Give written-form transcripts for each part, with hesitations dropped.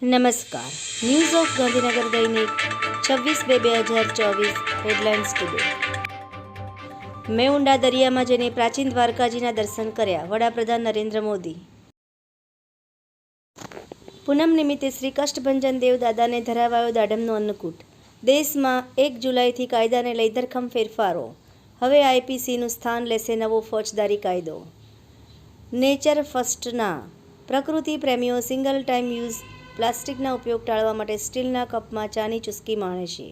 નમસ્કાર. News of Gandhinagar દૈનિક 26/2/2024 headlines today. મેં દરિયામાં જઈને પ્રાચીન દ્વારકાજીના દર્શન કર્યા. વડાપ્રધાન નરેન્દ્ર મોદી. પૂનમ નિમિત્તે શ્રી કષ્ટભંજન દેવ દાદાને ધરાવાયો દાડમનો અન્નકૂટ. દેશમાં 1 જુલાઈથી કાયદાને લઈ ધરખમ ફેરફારો. હવે આઈપીસીનું સ્થાન લેશે નવો ફોજદારી કાયદો. નેચર ફર્સ્ટના પ્રકૃતિ પ્રેમીઓ સિંગલ ટાઈમ યુઝ પ્લાસ્ટિકના ઉપયોગ ટાળવા માટે સ્ટીલના કપમાં ચાની ચુસ્કી માણે છે.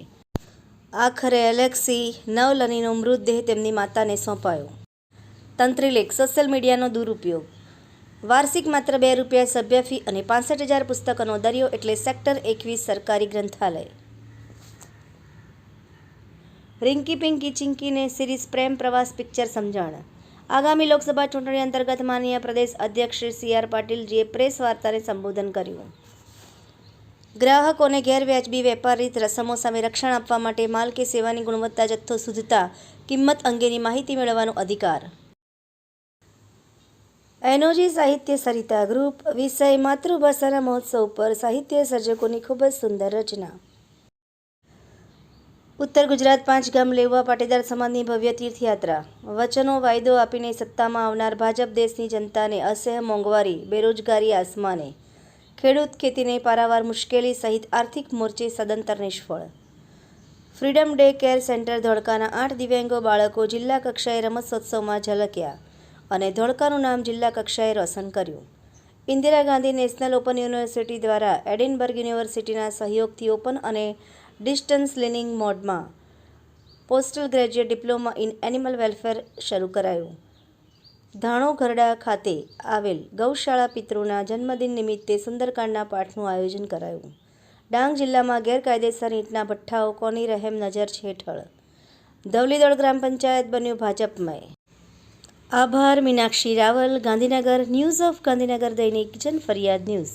આખરે એલેક્સી નવલનીનો મૃતદેહ તેમની માતાને સોંપાયો. તંત્રીલેખ સોશિયલ મીડિયાનો દુરુપયોગ. વાર્ષિક માત્ર ₹2 સભ્ય ફી અને 65,000 પુસ્તકોનો દરિયો એટલે સેક્ટર 21 સરકારી ગ્રંથાલય. રિંકી પિંકી ચિંકીને સિરીઝ પ્રેમ પ્રવાસ પિક્ચર સમજણ. આગામી લોકસભા ચૂંટણી અંતર્ગત માનનીય પ્રદેશ અધ્યક્ષ શ્રી સી.આર. પાટીલજીએ પ્રેસ વાર્તાને સંબોધન કર્યું. ગ્રાહકોને ગેરવ્યાજબી વેપારી રસમો સામે રક્ષણ આપવા માટે માલ કે સેવાની ગુણવત્તા જથ્થો શુદ્ધતા કિંમત અંગેની માહિતી મેળવવાનો અધિકાર. એનઓજી સાહિત્ય સરિતા ગ્રુપ. વિષય માતૃભાષાના મહોત્સવ પર સાહિત્ય સર્જકોની ખૂબ જ સુંદર રચના. ઉત્તર ગુજરાત 5 ગામ લેવા પાટીદાર સમાજની ભવ્ય તીર્થયાત્રા. વચનો વાયદો આપીને સત્તામાં આવનાર ભાજપ દેશની જનતાને અસહ્ય મોંઘવારી, બેરોજગારી આસમાને. ખેડૂત ખેતીને પારાવાર મુશ્કેલી સહિત આર્થિક મોરચે સદંતર નિષ્ફળ. ફ્રીડમ ડે કેર સેન્ટર ધોળકાના 8 દિવ્યાંગો બાળકો જિલ્લા કક્ષાએ રમતોત્સવમાં ઝલક્યા અને ધોળકાનું નામ જિલ્લા કક્ષાએ રોશન કર્યું. Indira Gandhi national open university દ્વારા એડિનબર્ગ યુનિવર્સિટીના સહયોગથી ઓપન અને ડિસ્ટન્સ લર્નિંગ મોડમાં postal graduate diploma in animal welfare શરૂ કરાયું. ધાણોઘરડા ખાતે આવેલ ગૌશાળા પિતૃના જન્મદિન નિમિત્તે સુંદરકાંડના પાઠનું આયોજન કરાયું. ડાંગ જિલ્લામાં ગેરકાયદેસર ઈંટના ભઠ્ઠાઓ કોની રહેમ નજર હેઠળ. ધવલીદોડ ગ્રામ પંચાયત બન્યું ભાજપમય. આભાર. મીનાક્ષી રાવલ, ગાંધીનગર. ન્યૂઝ ઓફ ગાંધીનગર દૈનિક જનફરિયાદ ન્યૂઝ.